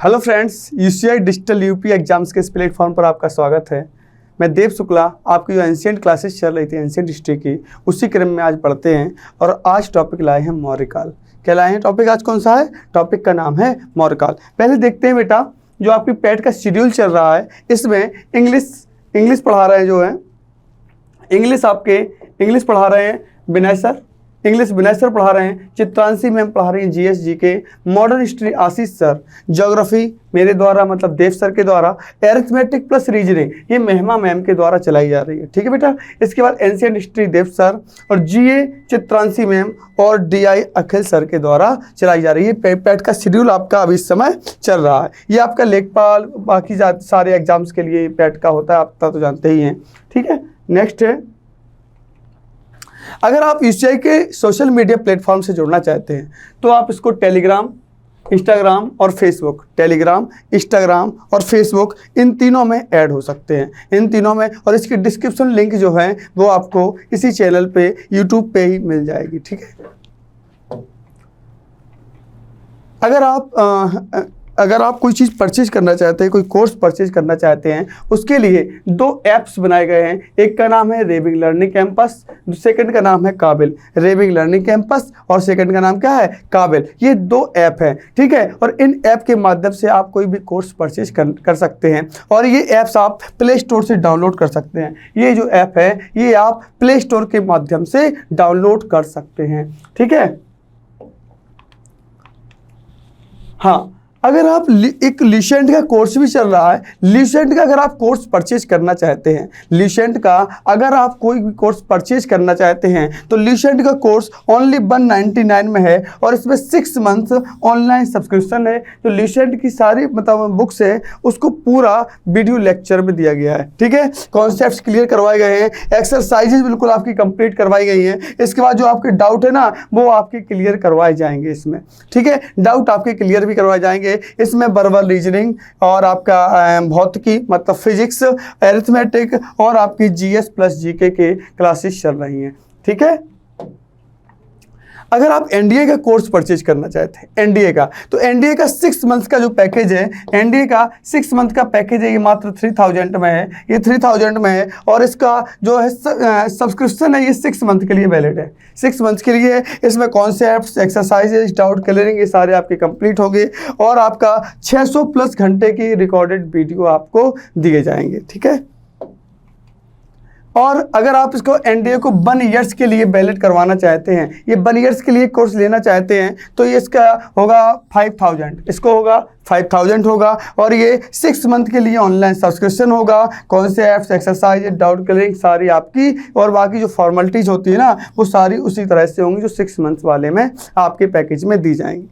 Hello friends, UCI digital UP exams के इस platform पर आपका स्वागत है। मैं देव शुक्ला, आपकी जो एंशिएंट क्लासेस चल रही थी एंशिएंट हिस्ट्री की, उसी क्रम में आज पढ़ते हैं। और आज टॉपिक लाए हैं मौर्यकाल। क्या लाए हैं टॉपिक? आज कौन सा है? टॉपिक का नाम है मौर्यकाल। पहले देखते हैं बेटा, जो आपकी पैट का शेड्यूल चल रहा है, इसमें इंग्लिश पढ़ा रहे हैं, जो है इंग्लिश पढ़ा रहे हैं विनय सर, पढ़ा रहे हैं, चित्रांशी मैम पढ़ा रही हैं जीएस जीके, मॉडर्न हिस्ट्री आशीष सर, ज्योग्राफी मेरे द्वारा मतलब देव सर के द्वारा, एरिथमेटिक प्लस रीजनिंग ये महिमा मैम के द्वारा चलाई जा रही है। ठीक है बेटा। इसके बाद एंशिएंट हिस्ट्री देव सर और जीए चित्रांशी मैम और डीआई अखिल सर के द्वारा चलाई जा रही है। पैट का शेड्यूल आपका अभी इस समय चल रहा है। ये आपका लेखपाल बाकी सारे एग्जाम्स के लिए पैट का होता है, आप तो जानते ही हैं। ठीक है। नेक्स्ट है, अगर आप यूसीआई के सोशल मीडिया प्लेटफॉर्म से जुड़ना चाहते हैं तो आप इसको टेलीग्राम, इंस्टाग्राम और फेसबुक, इन तीनों में ऐड हो सकते हैं, इन तीनों में। और इसकी डिस्क्रिप्शन लिंक जो है वो आपको इसी चैनल पे यूट्यूब पे ही मिल जाएगी। ठीक है। अगर आप कोई चीज़ परचेज करना चाहते हैं, कोई कोर्स परचेज करना चाहते हैं, उसके लिए दो ऐप्स बनाए गए हैं। एक का नाम है रेविंग लर्निंग कैंपस, सेकंड का नाम है काबिल। रेविंग लर्निंग कैंपस और सेकंड का नाम क्या है? काबिल। ये दो ऐप हैं। ठीक है। और इन ऐप के माध्यम से आप कोई भी कोर्स परचेज कर सकते हैं। और ये ऐप्स आप प्ले स्टोर से डाउनलोड कर सकते हैं। ये जो ऐप है ये आप प्ले स्टोर के माध्यम से डाउनलोड कर सकते हैं। ठीक है। हाँ, अगर आप एक ल्यूसेंट का कोर्स भी चल रहा है, ल्यूसेंट का अगर आप कोर्स परचेज करना चाहते हैं, ल्यूसेंट का अगर आप कोई भी कोर्स परचेज करना चाहते हैं तो ल्यूसेंट का कोर्स ओनली 199 में है और इसमें 6 मंथ्स ऑनलाइन सब्सक्रिप्शन है। जो ल्यूसेंट की सारी मतलब बुक्स है उसको पूरा वीडियो लेक्चर में दिया गया है। ठीक है। कॉन्सेप्ट्स क्लियर करवाए गए हैं, एक्सरसाइजेज बिल्कुल आपकी कंप्लीट करवाई गई हैं। इसके बाद जो आपके डाउट है ना वो आपके क्लियर करवाए जाएंगे इसमें। ठीक है। डाउट आपके क्लियर भी करवाए जाएंगे। इसमें वर्बल रीजनिंग और आपका भौतिकी मतलब फिजिक्स, एरिथमेटिक और आपकी जीएस प्लस जीके के क्लासेस चल रही हैं। ठीक है। अगर आप एनडीए का कोर्स परचेज करना चाहते हैं, एनडीए का, तो एनडीए का 6 मंथ का जो पैकेज है, एनडीए का 6 मंथ का पैकेज है, ये मात्र 3000 में है। ये 3000 में है और इसका जो है सब्सक्रिप्शन है ये 6 मंथ के लिए वैलिड है। 6 मंथ के लिए इसमें कॉन्सेप्ट्स, एक्सरसाइजेज, डाउट क्लियरिंग ये सारे आपके कंप्लीट होंगे और आपका 600 प्लस घंटे की रिकॉर्डेड वीडियो आपको दिए जाएंगे। ठीक है। और अगर आप इसको एनडीए को 1 ईयर्स के लिए वैलिड करवाना चाहते हैं, ये 1 ईयर्स के लिए कोर्स लेना चाहते हैं तो ये इसका होगा 5000, इसको होगा 5000 होगा। और ये 6 मंथ के लिए ऑनलाइन सब्सक्रिप्शन होगा। कॉन्सेप्ट्स, एक्सरसाइज, डाउट क्लियरिंग सारी आपकी और बाकी जो फॉर्मेलिटीज होती है ना वो सारी उसी तरह से होंगी जो 6 मंथ वाले में आपके पैकेज में दी जाएंगी।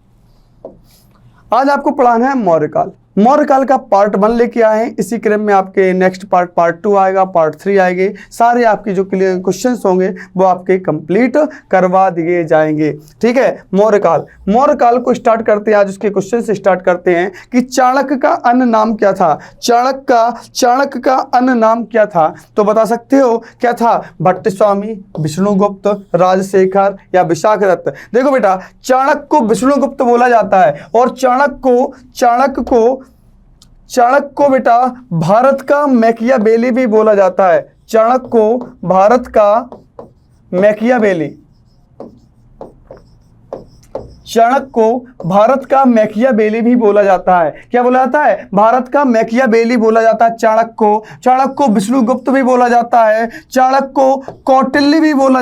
आज आपको पढ़ाना है मौर्यकाल। मौर्यकाल का पार्ट 1 लेके आए हैं। इसी क्रम में आपके नेक्स्ट पार्ट 2 आएगा, पार्ट 3 आएंगे। सारे आपके जो क्वेश्चंस होंगे वो आपके कंप्लीट करवा दिए जाएंगे। ठीक है। मौर्यकाल को स्टार्ट करते हैं। आज उसके क्वेश्चन से स्टार्ट करते हैं कि चाणक्य का अन्य नाम क्या था? चाणक्य का अन्य नाम क्या था? तो बता सकते हो क्या था? भट्टस्वामी, विष्णुगुप्त, राजशेखर या विशाखदत्त। देखो बेटा, चाणक्य को विष्णुगुप्त बोला जाता है और चाणक्य को बेटा भारत का मैकियावेली भी बोला जाता है। चाणक्य को भारत का मैकियावेली भी बोला जाता है। क्या बोला जाता है? भारत का मैकियावेली बोला जाता है चाणक्य को विष्णुगुप्त भी बोला जाता है, चाणक्य को कौटिल्य भी बोला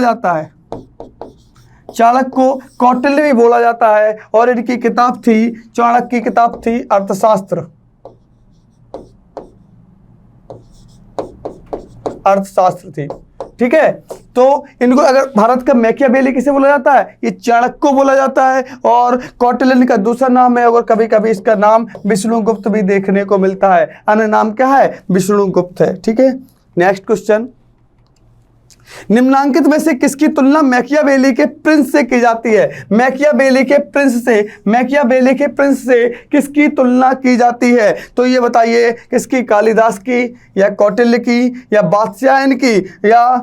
जाता है, और इनकी किताब थी, चाणक्य की किताब थी अर्थशास्त्र थी। ठीक है। तो इनको अगर भारत का मैकियावेली किसे बोला जाता है? ये चाणक्य को बोला जाता है। और कौटिल्य का दूसरा नाम है और कभी कभी इसका नाम विष्णुगुप्त भी देखने को मिलता है। अन्य नाम क्या है? विष्णुगुप्त है। ठीक है। नेक्स्ट क्वेश्चन, निम्नांकित में से किसकी तुलना मैकियावेली के प्रिंस से की जाती है? मैकियावेली के प्रिंस से किसकी तुलना की जाती है? तो ये बताइए, किसकी? कालिदास की या कौटिल्य की या वात्स्यायन की या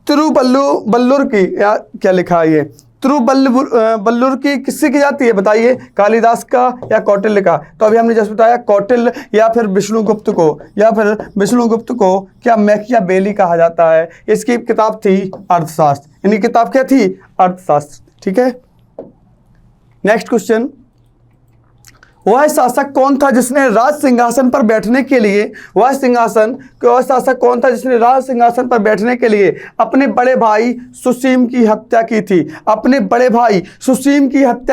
तिरुवल्लुवर की, या क्या लिखा है ये? तिरुवल्लुवर की किससे की जाती है बताइए, कालिदास का या कौटिल्य का? तो अभी हमने जस्ट बताया कौटिल्य या फिर विष्णुगुप्त को क्या मैकियावेली कहा जाता है। इसकी किताब थी अर्थशास्त्र, इनकी किताब क्या थी? अर्थशास्त्र। ठीक है, नेक्स्ट क्वेश्चन, वह शासक कौन था जिसने राज सिंहासन पर बैठने के लिए अपने बड़े भाई सुसीम की हत्या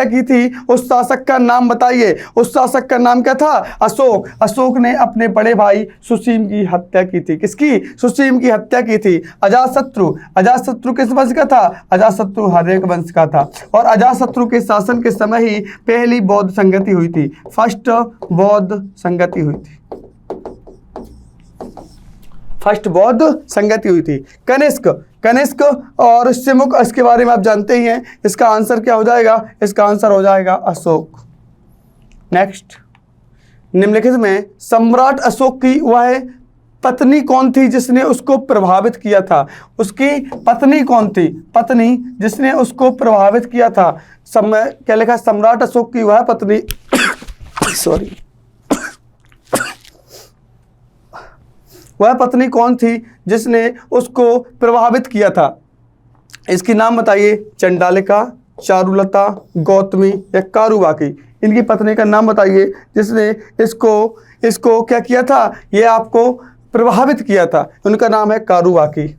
की थी? उस शासक का नाम बताइए। उस शासक का नाम क्या था? अशोक ने अपने बड़े भाई सुसीम की हत्या की थी। किसकी? सुसीम की हत्या की थी। अजातशत्रु किस वंश का था? अजातशत्रु हर्यक वंश का था। और अजातशत्रु के शासन के समय ही पहली बौद्ध संगति हुई थी, फर्स्ट बौद्ध संगति हुई थी। कनिष्क और सिमुक, इसके बारे में आप जानते ही हैं। इसका आंसर क्या हो जाएगा? इसका आंसर हो जाएगा अशोक। नेक्स्ट, निम्नलिखित में सम्राट अशोक की वह पत्नी कौन थी जिसने उसको प्रभावित किया था? उसकी पत्नी कौन थी? पत्नी जिसने उसको प्रभावित किया था। क्या लिखा? सम्राट अशोक की वह पत्नी वह पत्नी कौन थी जिसने उसको प्रभावित किया था? इसकी नाम बताइए। चंडालिका, चारुलता, गौतमी या कारुबाकी। इनकी पत्नी का नाम बताइए जिसने इसको क्या किया था? ये आपको प्रभावित किया था। उनका नाम है कारुबाकी।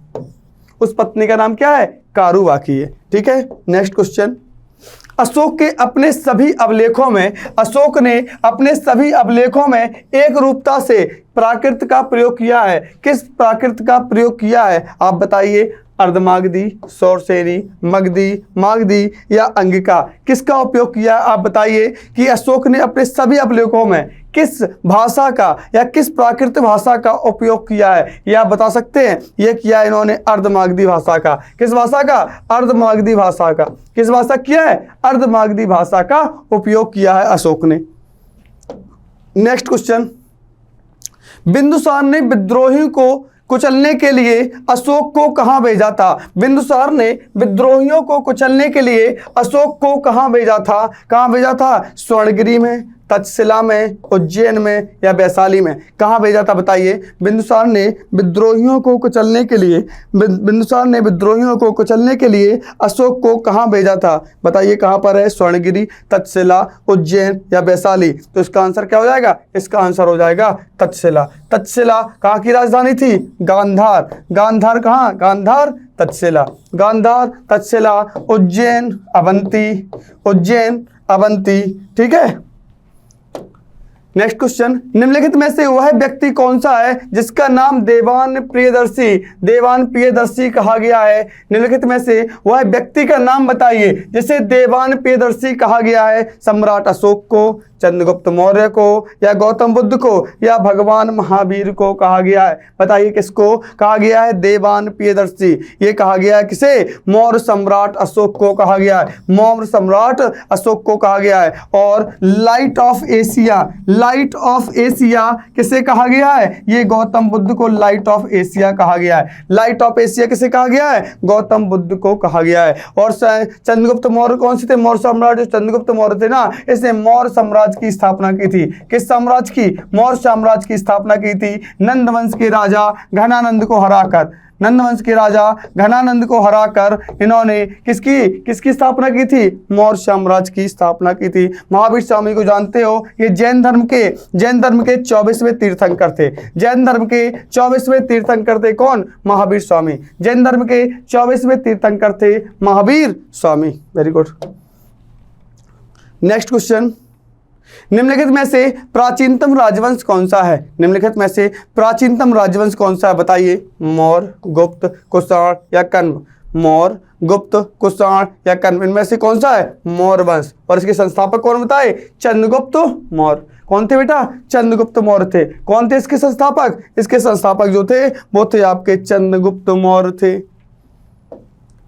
उस पत्नी का नाम क्या है? कारुबाकी है। ठीक है, नेक्स्ट क्वेश्चन, अशोक ने अपने सभी अभिलेखों में एक रूपता से प्राकृत का प्रयोग किया है। किस प्राकृत का प्रयोग किया है आप बताइए? अर्धमागधी, सौरसेनी, मागधी या अंगिका। किसका उपयोग किया आप बताइए कि अशोक ने अपने सभी अभिलेखों में किस भाषा का या किस प्राकृत भाषा का उपयोग किया है? ये आप बता सकते हैं। ये किया इन्होंने अर्धमागधी भाषा का। किस भाषा का? अर्धमागधी भाषा का। किस भाषा किया है? अर्धमागधी भाषा का उपयोग किया है अशोक ने। नेक्स्ट क्वेश्चन, बिंदुसार ने विद्रोहियों को कुचलने के लिए अशोक को कहां भेजा था? बिंदुसार ने विद्रोहियों को कुचलने के लिए अशोक को कहां भेजा था? स्वर्णगिरी में, तक्षशिला में, उज्जैन में या वैशाली में? कहां भेजा था बताइए? बिंदुसार ने विद्रोहियों को कुचलने के लिए अशोक को कहां भेजा था? बताइए कहां पर है? स्वर्णगिरी, तक्षशिला, उज्जैन या वैशाली? तो इसका आंसर क्या हो जाएगा? इसका आंसर हो जाएगा तक्षशिला। तक्षशिला कहाँ की राजधानी थी? गांधार। कहाँ? गांधार, तक्षशिला। गांधार, तक्षशिला, उज्जैन, अवंती। ठीक है, नेक्स्ट क्वेश्चन, निम्नलिखित में से वह व्यक्ति कौन सा है जिसका नाम देवान प्रियदर्शी कहा गया है? निम्नलिखित में से वह व्यक्ति का नाम बताइए जिसे देवान प्रियदर्शी कहा गया है। सम्राट अशोक को, चंद्रगुप्त मौर्य को या गौतम बुद्ध को या भगवान महावीर को कहा गया है? बताइए किसको कहा गया है? देवान प्रियदर्शी। ये कहा गया है किसे? मौर्य सम्राट अशोक को कहा गया है। मौर्य सम्राट अशोक को कहा गया है। और लाइट ऑफ एशिया किसे कहा गया है? ये गौतम बुद्ध को लाइट ऑफ एशिया कहा गया है। लाइट ऑफ एशिया किसे कहा गया है? गौतम बुद्ध को कहा गया है। और चंद्रगुप्त मौर्य कौन से थे? मौर्य सम्राट जो चंद्रगुप्त मौर्य थे ना, इसने मौर्य साम्राज्य की स्थापना की थी। किस साम्राज्य की? मौर्य साम्राज्य की स्थापना की थी। नंद वंश के राजा घनानंद को हराकर इन्होंने किसकी स्थापना की थी? मौर्य साम्राज्य की स्थापना की थी। महावीर स्वामी को जानते हो, ये जैन धर्म के 24वें तीर्थंकर थे। जैन धर्म के 24वें तीर्थंकर थे कौन? महावीर स्वामी। जैन धर्म के 24वें तीर्थंकर थे Mahavir Swami. Very good. Next question, निम्नलिखित में से प्राचीनतम राजवंश कौन सा है? बताइए? मौर्य, गुप्त, कुषाण या कण्व? इनमें से कौन सा है? मौर्य वंश। और इसके संस्थापक कौन बताए? चंद्रगुप्त मौर्य। कौन थे बेटा? चंद्रगुप्त मौर्य थे। कौन थे इसके संस्थापक? इसके संस्थापक जो थे वो थे आपके चंद्रगुप्त मौर्य थे।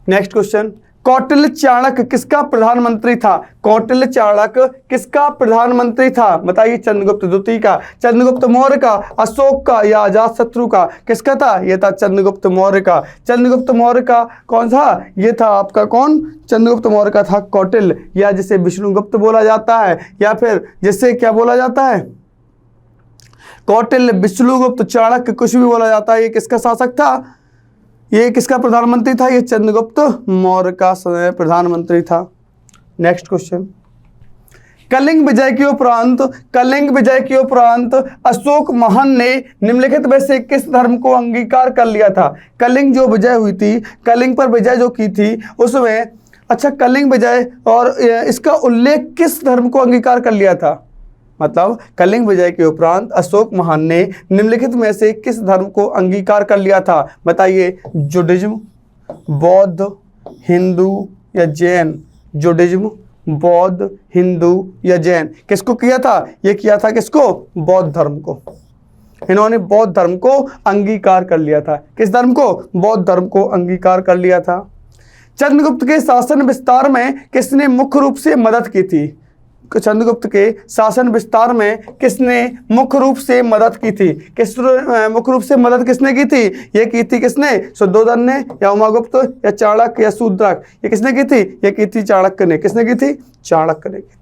नेक्स्ट क्वेश्चन, कौटिल्य चाणक्य किसका प्रधानमंत्री था? कौटिल्य चाणक्य किसका प्रधानमंत्री था? बताइए। चंद्रगुप्त द्वितीय का, चंद्रगुप्त मौर्य का, अशोक का या अजातशत्रु का? किसका था? यह था चंद्रगुप्त मौर्य का। चंद्रगुप्त मौर्य का कौन था? यह था आपका कौन? चंद्रगुप्त मौर्य का था कौटिल्य, या जिसे विष्णुगुप्त बोला जाता है, या फिर जिसे क्या बोला जाता है? कौटिल्य, विष्णुगुप्त, चाणक्य, कुछ भी बोला जाता है। ये किसका शासक था? ये किसका प्रधानमंत्री था? ये चंद्रगुप्त मौर्य का प्रधानमंत्री था। नेक्स्ट क्वेश्चन, कलिंग विजय के उपरांत अशोक महान ने निम्नलिखित में से किस धर्म को अंगीकार कर लिया था? कलिंग जो विजय हुई थी, कलिंग पर विजय जो की थी उसमें, अच्छा, कलिंग विजय और इसका उल्लेख किस धर्म को अंगीकार कर लिया था? मतलब कलिंग विजय के उपरांत अशोक महान ने निम्नलिखित में से किस धर्म को अंगीकार कर लिया था? बताइए। जुडिज्म, बौद्ध, हिंदू या जैन? जुडिज्म, बौद्ध, हिंदू या जैन? किसको किया था? ये किया था किसको? बौद्ध धर्म को। इन्होंने बौद्ध धर्म को अंगीकार कर लिया था। किस धर्म को? बौद्ध धर्म को अंगीकार कर लिया था। चंद्रगुप्त के शासन विस्तार में किसने मुख्य रूप से मदद की थी? चंद्रगुप्त के शासन विस्तार में किसने मुख्य रूप से मदद की थी? मुख्य रूप से मदद किसने की थी? ये की थी किसने? शुद्धोधन ने, या उमागुप्त, या चाणक्य, या शूद्रक? ये किसने की थी? ये की थी चाणक्य ने। किसने की थी? चाणक्य ने की थी।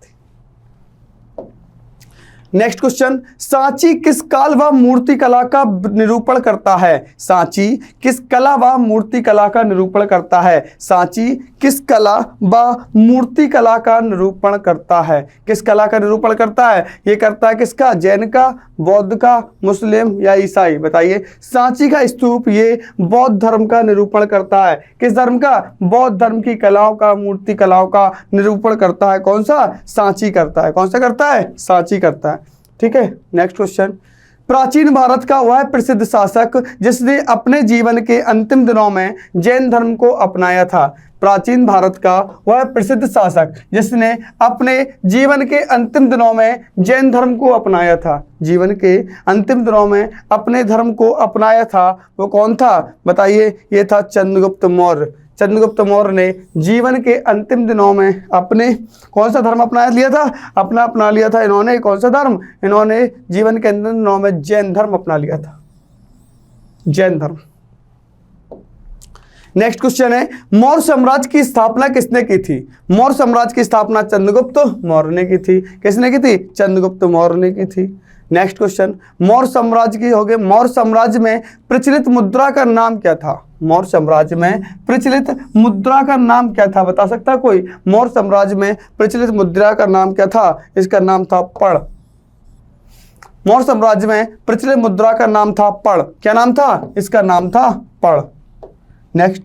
नेक्स्ट क्वेश्चन, सांची किस काल व मूर्ति कला का निरूपण करता है? सांची किस कला व मूर्ति कला का निरूपण करता है? सांची किस कला व मूर्ति कला का निरूपण करता है? किस कला का निरूपण करता है? ये करता है किसका? जैन का, बौद्ध का, मुस्लिम या ईसाई? बताइए। सांची का स्तूप ये बौद्ध धर्म का निरूपण करता है। किस धर्म का? बौद्ध धर्म की कलाओं का, मूर्ति कलाओं का निरूपण करता है। कौन सा? सांची करता है। कौन सा करता है? सांची करता है। ठीक है। नेक्स्ट क्वेश्चन, प्राचीन भारत का वह प्रसिद्ध शासक जिसने अपने जीवन के अंतिम दिनों में जैन धर्म को अपनाया था। प्राचीन भारत का वह प्रसिद्ध शासक जिसने अपने जीवन के अंतिम दिनों में जैन धर्म को अपनाया था। जीवन के अंतिम दिनों में अपने धर्म को अपनाया था, वो कौन था? बताइए। ये था चंद्रगुप्त मौर्य। चंद्रगुप्त मौर्य ने जीवन के अंतिम दिनों में अपने कौन सा धर्म अपना लिया था? अपना लिया था इन्होंने कौन सा धर्म? इन्होंने जीवन के अंतिम दिनों में जैन धर्म अपना लिया था। जैन धर्म। नेक्स्ट क्वेश्चन है, मौर्य साम्राज्य की स्थापना किसने की थी? मौर्य साम्राज्य की स्थापना चंद्रगुप्त मौर्य ने की थी। किसने की थी? चंद्रगुप्त मौर्य ने की थी। नेक्स्ट क्वेश्चन, मौर्य साम्राज्य की हो गए। मौर्य साम्राज्य में प्रचलित मुद्रा का नाम क्या था? मौर्य साम्राज्य में प्रचलित मुद्रा का नाम क्या था? बता सकता कोई? मौर्य साम्राज्य में प्रचलित मुद्रा का नाम क्या था? इसका नाम था पड़। मौर्य साम्राज्य में प्रचलित मुद्रा का नाम था पड़। क्या नाम था? इसका नाम था पड़। नेक्स्ट,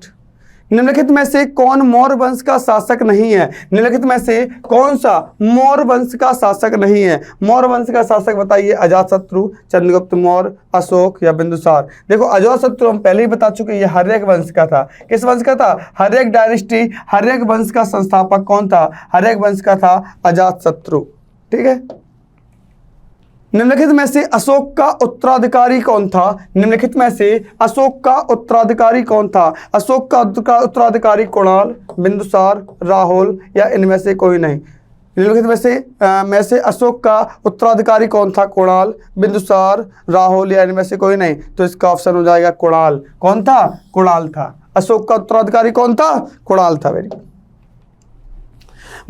निम्नलिखित में से कौन मौर्य वंश का शासक नहीं है? निम्नलिखित में से कौन सा मौर्य वंश का शासक नहीं है? मौर्य वंश का शासक बताइए। अजातशत्रु, चंद्रगुप्त मौर्य, अशोक या बिंदुसार? देखो, अजातशत्रु हम पहले ही बता चुके, ये हर्यक वंश का था। किस वंश का था? हर्यक डायनेस्टी, हर्यक वंश का संस्थापक कौन था? हर्यक वंश का था अजातशत्रु। ठीक है। निम्नलिखित में से अशोक का उत्तराधिकारी कौन था? निम्नलिखित में से अशोक का उत्तराधिकारी कौन था? अशोक का उत्तराधिकारी कुणाल, बिंदुसार, राहुल या इनमें से कोई नहीं? निम्नलिखित में से अशोक का उत्तराधिकारी कौन था? कुणाल, बिंदुसार, राहुल या इनमें से कोई नहीं? तो इसका ऑप्शन हो जाएगा कुणाल। कौन था? कुणाल था। अशोक का उत्तराधिकारी कौन था? कुणाल था। Very good.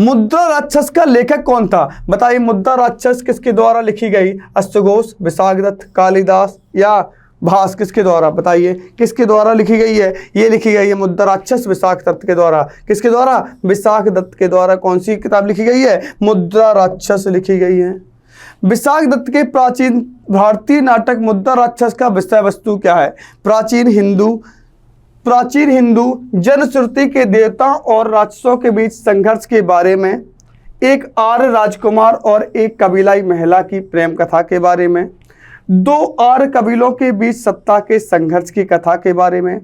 मुद्रा राक्षस का लेखक कौन था? बताइए। मुद्रा राक्षस किसके द्वारा लिखी गई? अश्वघोष, विशाखदत्त, कालिदास या भास? किसके द्वारा? बताइए। किसके द्वारा लिखी गई है? ये लिखी गई है मुद्रा राक्षस विशाखदत्त के द्वारा। किसके द्वारा? विशाखदत्त के द्वारा। कौन सी किताब लिखी गई है? मुद्रा राक्षस लिखी गई है। विशाखदत्त के प्राचीन भारतीय नाटक मुद्रा राक्षस का विषय वस्तु क्या है? प्राचीन हिंदू जनश्रुति के देवताओं और राक्षसों के बीच संघर्ष के बारे में, एक आर्य राजकुमार और एक कबीलाई महिला की प्रेम कथा के बारे में, दो आर्य कबीलों के बीच सत्ता के संघर्ष की कथा के बारे में,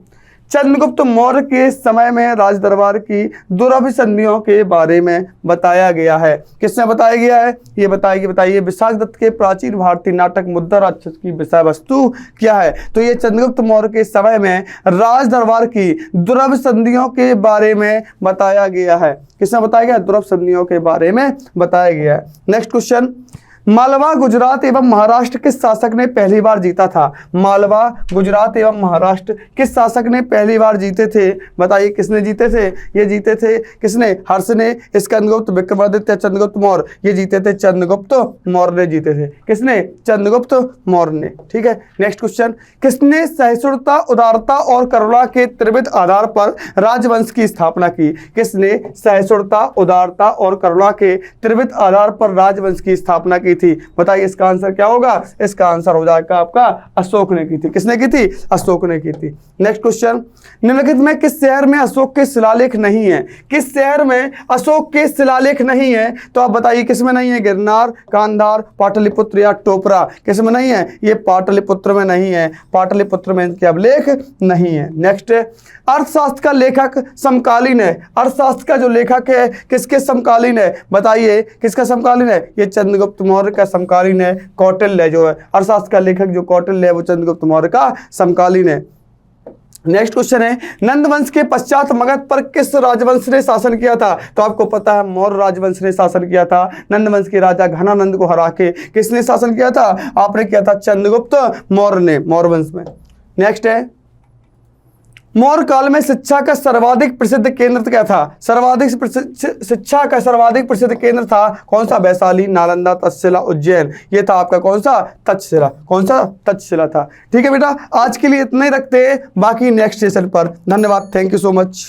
चंद्रगुप्त मौर्य के समय में राज दरबार की दुरभिसंधियों के बारे में बताया गया है। किसने बताया गया है? ये बताइए विशाख दत्त के प्राचीन भारतीय नाटक मुद्रा राक्षस की विषय वस्तु क्या है? तो ये चंद्रगुप्त मौर्य के समय में राज दरबार की दुरभिसंधियों के बारे में बताया गया है। किसने बताया गया? दुरभिसंधियों के बारे में बताया गया है। नेक्स्ट क्वेश्चन, मालवा गुजरात एवं महाराष्ट्र किस शासक ने पहली बार जीता था? मालवा गुजरात एवं महाराष्ट्र किस शासक ने पहली बार जीते थे? बताइए किसने जीते थे? ये जीते थे किसने? हर्ष ने, स्कंदगुप्त, विक्रमादित्य, चंद्रगुप्त मौर्य। ये जीते थे चंद्रगुप्त मौर्य ने जीते थे। किसने? चंद्रगुप्त मौर्य ने। ठीक है। नेक्स्ट क्वेश्चन, किसने सहिष्णुता, उदारता और करुणा के त्रिविध आधार पर राजवंश की स्थापना की? किसने सहिष्णुता, उदारता और करुणा के त्रिविध आधार पर राजवंश की स्थापना की थी? बताइए इसका आंसर क्या होगा? इसका आंसर हो जाएगा आपका अशोक ने की थी। किसने की थी? अशोक ने की थी। नेक्स्ट क्वेश्चन, निम्नलिखित में किस शहर में अशोक के शिलालेख नहीं है? किस शहर में अशोक के शिलालेख नहीं है? तो आप बताइए किसमें नहीं है? गिरनार, कांधार, पाटलिपुत्र या टोपरा? किसमें नहीं है? ये पाटलिपुत्र में नहीं है। पाटलिपुत्र में इनके अभिलेख नहीं है। नेक्स्ट, अर्थशास्त्र का लेखक समकालीन है। अर्थशास्त्र का जो लेखक है किसके समकालीन है? बताइए किसका समकालीन है? ये चंद्रगुप्त मौर्य का समकालीन है। कौटिल्य जो है अर्थशास्त्र का लेखक, जो कौटिल्य है, वो चंद्रगुप्त मौर्य का समकालीन है। नेक्स्ट क्वेश्चन है, नंदवंश के पश्चात मगध पर किस राजवंश ने शासन किया था? तो आपको पता है मौर्य राजवंश ने शासन किया था। नंदवंश के राजा घनानंद को हरा के किसने शासन किया था? आपने किया था चंद्रगुप्त मौर्य ने, मौर्य वंश में। नेक्स्ट है, मौर्य काल में शिक्षा का सर्वाधिक प्रसिद्ध केंद्र क्या था? शिक्षा का सर्वाधिक प्रसिद्ध केंद्र था कौन सा? वैशाली, नालंदा, तक्षशिला, उज्जैन। ये था आपका कौन सा? तक्षशिला। कौन सा? तक्षशिला था। ठीक है बेटा, आज के लिए इतना ही रखते हैं, बाकी नेक्स्ट सेशन पर। धन्यवाद, थैंक यू सो मच।